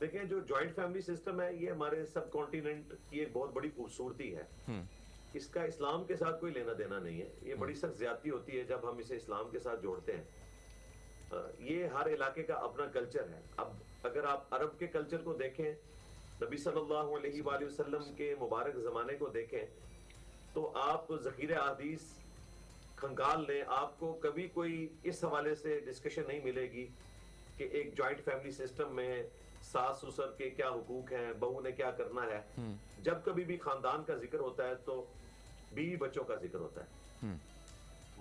دیکھیں جو joint family system ہے یہ ہمارے سب کانٹیننٹ کی ایک بہت بڑی خوبصورتی ہے. اس کا اسلام کے ساتھ کوئی لینا دینا نہیں ہے. یہ بڑی سخت زیادتی ہوتی ہے جب ہم اسے اسلام کے ساتھ جوڑتے ہیں. یہ ہر علاقے کا اپنا کلچر ہے. اب اگر آپ عرب کے کلچر کو دیکھیں, نبی صلی اللہ علیہ وآلہ وسلم کے مبارک زمانے کو دیکھیں, تو آپ ذخیرہ احادیث کھنگال لیں, آپ کو کبھی کوئی اس حوالے سے ڈسکشن نہیں ملے گی کہ ایک جوائنٹ فیملی سسٹم میں ساس سسر کے کیا حقوق ہیں, بہو نے کیا کرنا ہے. جب کبھی بھی خاندان کا ذکر ہوتا ہے تو بیوی بچوں کا ذکر ہوتا ہے.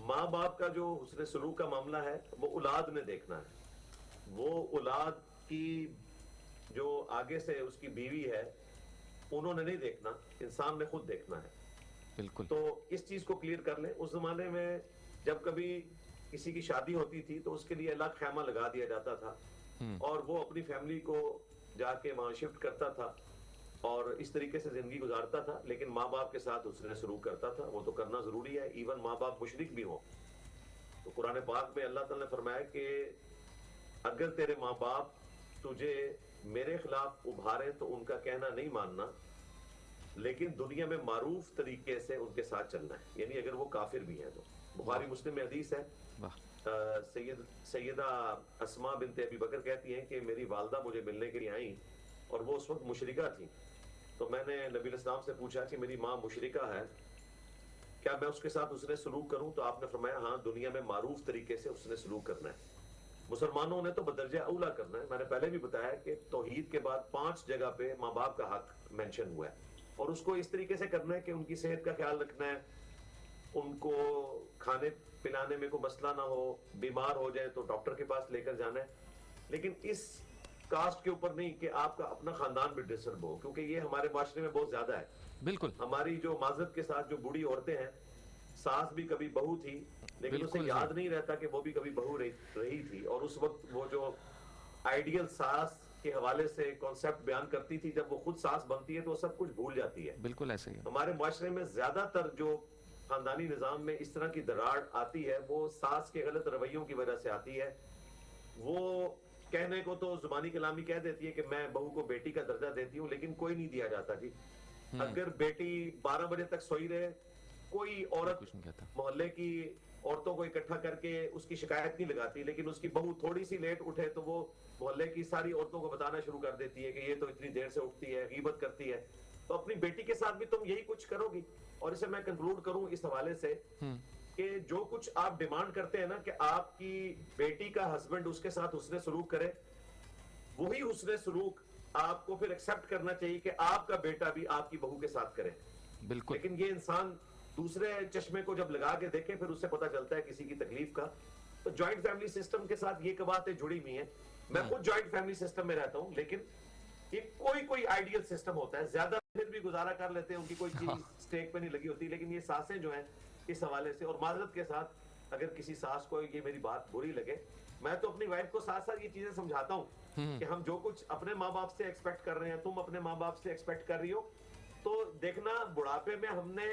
ماں باپ کا جو حسن سلوک کا معاملہ ہے وہ اولاد نے دیکھنا ہے. وہ اولاد کی جو آگے سے اس کی بیوی ہے انہوں نے نہیں دیکھنا, انسان نے خود دیکھنا ہے. بالکل. تو اس چیز کو کلیئر کر لیں. اس زمانے میں جب کبھی کسی کی شادی ہوتی تھی تو اس کے لیے الگ خیمہ لگا دیا جاتا تھا اور وہ اپنی فیملی کو جا کے وہاں شفٹ کرتا تھا اور اس طریقے سے زندگی گزارتا تھا, لیکن ماں باپ کے ساتھ اس نے سلوک کرتا تھا. وہ تو کرنا ضروری ہے, ایون ماں باپ مشرک بھی ہوں. تو قرآن پاک میں اللہ تعالیٰ نے فرمایا کہ اگر تیرے ماں باپ تجھے میرے خلاف ابھارے تو ان کا کہنا نہیں ماننا, لیکن دنیا میں معروف طریقے سے ان کے ساتھ چلنا ہے. یعنی اگر وہ کافر بھی ہیں تو. بخاری مسلم میں حدیث ہے, سیدہ اسماء بنت ابی بکر کہتی ہیں کہ میری والدہ مجھے ملنے کے لیے آئیں اور وہ اس وقت مشرکہ تھیں. تو میں نے نبی علیہ السلام سے پوچھا کہ میری ماں مشرکہ ہے, کیا میں اس کے ساتھ اس نے سلوک کروں؟ تو آپ نے فرمایا ہاں, دنیا میں معروف طریقے سے اس نے سلوک کرنا ہے. مسلمانوں نے تو بدرجہ اولا کرنا ہے. میں نے پہلے بھی بتایا کہ توحید کے بعد 5 جگہ پہ ماں باپ کا حق مینشن ہوا ہے, اور اس کو اس طریقے سے کرنا ہے کہ ان کی صحت کا خیال رکھنا ہے, ان کو کھانے پلانے میں کوئی مسئلہ نہ ہو, بیمار ہو جائے تو ڈاکٹر کے پاس لے کر جانا ہے. لیکن اس کاسٹ کے اوپر نہیں کہ آپ کا اپنا خاندان بھی ڈسٹرب ہو, کیونکہ یہ ہمارے معاشرے میں بہت زیادہ ہے. بالکل. ہماری جو معذرت کے ساتھ جو بوڑھی عورتیں ہیں, ساس بھی کبھی بہو تھی لیکن اسے بالکل یاد نہیں رہتا کہ وہ بھی کبھی بہو رہی تھی, اور اس وقت وہ جو آئیڈیل ساس کے حوالے سے کانسیپٹ بیان کرتی تھی, جب وہ خود ساس بنتی ہے تو وہ سب کچھ بھول جاتی ہے. بالکل ایسے ہی. ہمارے معاشرے میں زیادہ تر جو خاندانی نظام میں اس طرح کی دراڑ آتی ہے وہ ساس کے غلط رویوں کی وجہ سے آتی ہے. وہ کہنے کو تو زبانی کلامی کہہ دیتی ہے کہ میں بہو کو بیٹی کا درجہ دیتی ہوں, لیکن کوئی نہیں دیا جاتا جی. اگر بیٹی 12 بجے تک سوئی رہے, کوئی عورت کچھ نہیں کہتا. محلے کی عورتوں کو اکٹھا کر کے اس کی شکایت نہیں لگاتی, لیکن اس کی بہو تھوڑی سی لیٹ اٹھے تو وہ محلے کی ساری عورتوں کو بتانا شروع کر دیتی ہے کہ یہ تو اتنی دیر سے اٹھتی ہے, غیبت کرتی ہے. تو اپنی بیٹی کے ساتھ بھی تم یہی کچھ کرو گی. اور اسے میں کنکلوڈ کروں اس حوالے سے کہ جو کچھ آپ ڈیمانڈ کرتے ہیں نا کہ آپ کی بیٹی کا ہسبینڈ اس کے ساتھ حسن سلوک کرے, وہی حسن سلوک آپ کو پھر ایکسپٹ کرنا چاہیے کہ آپ کا بیٹا بھی آپ کی بہو کے ساتھ کرے. بالکل. لیکن یہ انسان دوسرے چشمے کو جب لگا کے دیکھے پھر اس سے پتا چلتا ہے کسی کی تکلیف کا. تو جوائنٹ فیملی سسٹم کے ساتھ یہ باتیں جڑی ہوئی ہیں. میں خود جوائنٹ فیملی سسٹم میں رہتا ہوں, لیکن یہ کوئی آئیڈیل سسٹم ہوتا ہے. زیادہ پھر بھی گزارا کر لیتے ہیں, ان کی کوئی چیز سٹیک پہ نہیں لگی ہوتی. لیکن یہ ساسیں جو ہیں اس حوالے سے, اور معذرت کے ساتھ اگر کسی ساس کو یہ میری بات بری لگے, میں تو اپنی وائف کو ساتھ ساتھ یہ چیزیں سمجھاتا ہوں کہ ہم جو کچھ اپنے ماں باپ سے ایکسپیکٹ کر رہے ہیں, تم اپنے ماں باپ سے ایکسپیکٹ کر رہی ہو, تو دیکھنا بڑھاپے میں ہم نے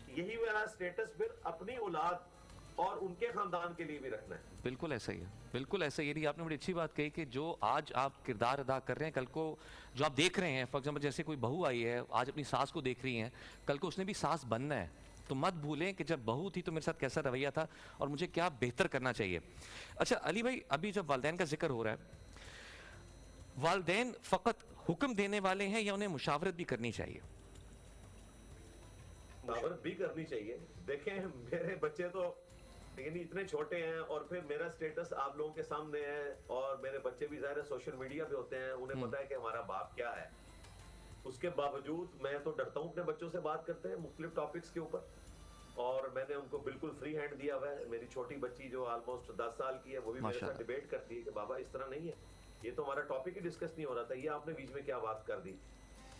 یہی والا سٹیٹس پھر اپنی اولاد اور ان کے خاندان کے لیے بھی رکھنا ہے. بالکل ایسا ہی ہے. بالکل ایسا ہی. آپ نے بڑی اچھی بات کہی کہ جو آج آپ کردار ادا کر رہے ہیں, کل کو جو آپ دیکھ رہے ہیں, فار ایگزامپل جیسے کوئی بہو آئی ہے, آج اپنی ساس کو دیکھ رہی ہیں, کل کو اس نے بھی ساس بننا ہے. تو مت بھولیں کہ جب بہو تھی تو میرے ساتھ کیسا رویہ تھا اور مجھے کیا بہتر کرنا چاہیے. اچھا علی بھائی, ابھی جب والدین کا ذکر ہو رہا ہے, والدین فقط حکم دینے والے ہیں یا انہیں مشاورت بھی کرنی چاہیے؟ مشاورت بھی کرنی چاہیے. دیکھیں میرے بچے تو لیکن اتنے چھوٹے ہیں, اور پھر میرا سٹیٹس آپ لوگوں کے سامنے ہے, اور میرے بچے بھی ظاہر ہے سوشل میڈیا پہ ہوتے ہیں, انہیں پتا ہے کہ ہمارا باپ کیا ہے. اس کے باوجود میں تو ڈرتا ہوں اپنے بچوں سے بات کرتے ہیں مختلف ٹاپکس کے اوپر, اور میں نے ان کو بالکل فری ہینڈ دیا ہوا ہے. میری چھوٹی بچی جو آلموسٹ 10 سال کی ہے وہ بھی میرے ساتھ ڈیبیٹ کرتی ہے کہ بابا اس طرح نہیں ہے, یہ تو ہمارا ٹاپک ہی ڈسکس نہیں ہو رہا تھا, یہ آپ نے بیچ میں کیا بات کر دی.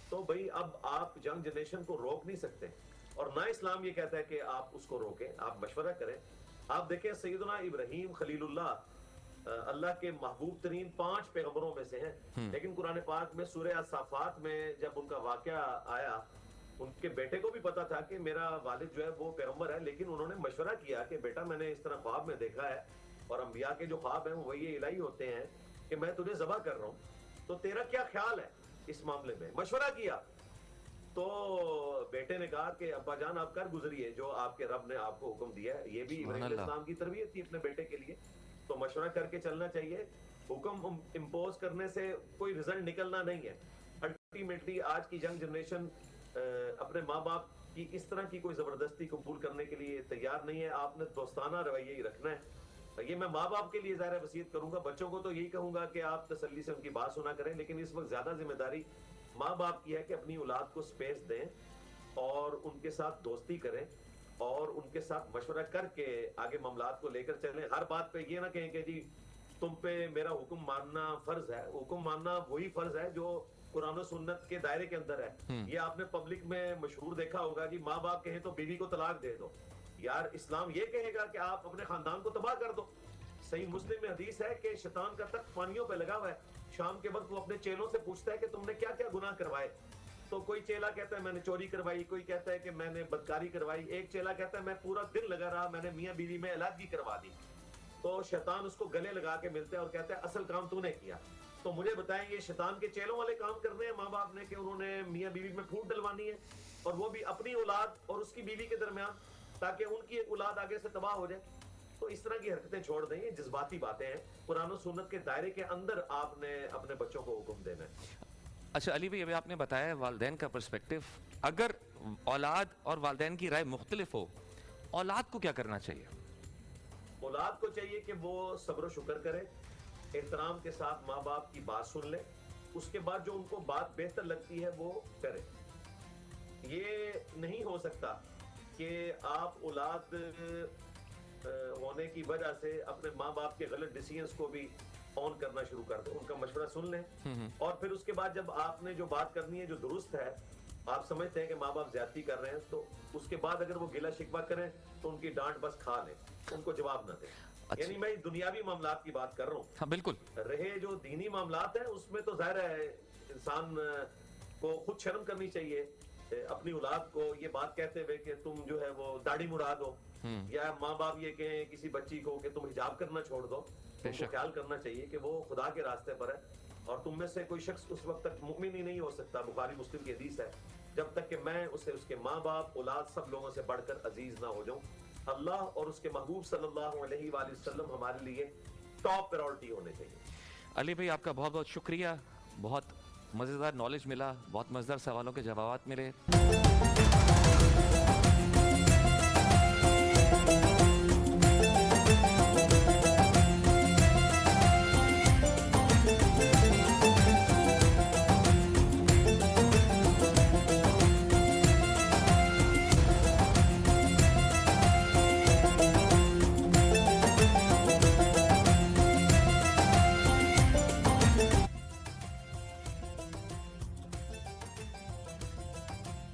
تو بھائی اب آپ ینگ جنریشن کو روک نہیں سکتے, اور نہ اسلام یہ کہتا ہے کہ آپ اس کو روکیں, آپ مشورہ کریں. آپ دیکھیں سیدنا ابراہیم خلیل اللہ اللہ کے محبوب ترین 5 پیغمبروں میں سے ہیں, لیکن قرآن پاک میں سورہ الصافات میں جب ان کا واقعہ آیا, ان کے بیٹے کو بھی پتا تھا کہ میرا والد جو ہے وہ پیغمبر ہے, لیکن انہوں نے مشورہ کیا کہ بیٹا میں نے اس طرح خواب میں دیکھا ہے, اور انبیاء کے جو خواب ہیں وہ یہ الہی ہوتے ہیں کہ میں تجھے ذبح کر رہا ہوں, تو تیرا کیا خیال ہے اس معاملے میں؟ مشورہ کیا تو بیٹے نے کہا کہ ابا جان آپ کر گزریے جو آپ کے رب نے آپ کو حکم دیا ہے. یہ بھی ابراہیم علیہ السلام کی تربیت تھی اپنے بیٹے کے لیے. تو مشورہ کر کے چلنا چاہیے. حکم امپوز کرنے سے کوئی رزلٹ نکلنا نہیں ہے. الٹیمیٹلی آج کی ینگ جنریشن اپنے ماں باپ کی اس طرح کی کوئی زبردستی قبول کرنے کے لیے تیار نہیں ہے. آپ نے دوستانہ رویہ ہی رکھنا ہے. یہ میں ماں باپ کے لیے ظاہر وصیت کروں گا. بچوں کو تو یہی کہوں گا کہ آپ تسلی سے ان کی بات سنا کریں, لیکن اس وقت زیادہ ذمہ داری ماں باپ کی ہے کہ اپنی اولاد کو سپیس دیں اور ان کے ساتھ دوستی کریں اور ان کے ساتھ مشورہ کر کے آگے معاملات کو لے کر چلیں. ہر بات پہ یہ نہ کہیں کہ جی تم پہ میرا حکم ماننا فرض ہے. حکم ماننا وہی فرض ہے جو قرآن و سنت کے دائرے کے اندر ہے. یہ آپ نے پبلک میں مشہور دیکھا ہوگا کہ ماں باپ کہیں تو بیوی کو طلاق دے دو. یار اسلام یہ کہے گا کہ آپ اپنے خاندان کو تباہ کر دو. صحیح مسلم میں حدیث ہے کہ شیطان کا تخت پانیوں پہ لگا ہوا ہے. شام کے وقت وہ اپنے چیلوں سے پوچھتا ہے کہ تم نے کیا کیا گناہ کروائے. تو کوئی چیلا کہتا ہے میں نے چوری کروائی, کوئی کہتا ہے کہ میں نے بدکاری کروائی, ایک چیلا کہتا ہے میں پورا دن لگا رہا, میں نے میاں بیوی میں علیحدگی کروا دی. تو شیطان اس کو گلے لگا کے ملتا ہے اور کہتا ہے اصل کام تو نے کیا. تو مجھے بتائیں یہ شیطان کے چیلوں والے کام کرنے ہیں ماں باپ نے کہ انہوں نے میاں بیوی میں پھوٹ ڈلوانی ہے, اور وہ بھی اپنی اولاد اور اس کی بیوی کے درمیان, تاکہ ان کی اولاد آگے سے تباہ ہو جائے. تو اس طرح کی حرکتیں چھوڑ دیں. یہ جذباتی باتیں ہیں. قرآن و سنت کے دائرے کے اندر آپ نے اپنے بچوں کو حکم دینا ہے. اچھا علی بھائی, ابھی آپ نے بتایا والدین کا پرسپیکٹو. اگر اولاد اور والدین کی رائے مختلف ہو, اولاد کو کیا کرنا چاہیے؟ اولاد کو چاہیے کہ وہ صبر و شکر کرے, احترام کے ساتھ ماں باپ کی بات سن لے, اس کے بعد جو ان کو بات بہتر لگتی ہے وہ کرے. یہ نہیں ہو سکتا کہ آپ اولاد ہونے کی وجہ سے اپنے ماں باپ کے غلط ڈیسیژنز کو بھی آن کرنا شروع کر دیں. ان کا مشورہ سن لیں اور پھر اس کے بعد جب آپ نے جو بات کرنی ہے جو درست ہے, آپ سمجھتے ہیں کہ ماں باپ زیادتی کر رہے ہیں, تو اس کے بعد اگر وہ گلہ شکوہ کریں تو ان کی ڈانٹ بس کھا لیں, ان کو جواب نہ دیں. یعنی میں دنیاوی معاملات کی بات کر رہا ہوں. ہاں بالکل. رہے جو دینی معاملات ہیں اس میں تو ظاہر ہے انسان کو خود شرم کرنی چاہیے اپنی اولاد کو یہ بات کہتے ہوئے کہ تم جو ہے وہ داڑھی مراد ہو, یا ماں باپ یہ کہیں کسی بچی کو کہ تم حجاب کرنا چھوڑ دو. تم کو خیال کرنا چاہیے کہ وہ خدا کے راستے پر ہے, اور تم میں سے کوئی شخص اس وقت تک مؤمن ہی نہیں ہو سکتا, بخاری مسلم کی حدیث ہے, جب تک کہ میں اسے اس کے ماں باپ اولاد سب لوگوں سے بڑھ کر عزیز نہ ہو جاؤں. اللہ اور اس کے محبوب صلی اللہ علیہ وآلہ وسلم ہمارے لیے ٹاپ پرائورٹی ہونے چاہیے. علی بھائی آپ کا بہت بہت شکریہ. بہت مزیدار نالج ملا, بہت مزیدار سوالوں کے جوابات ملے.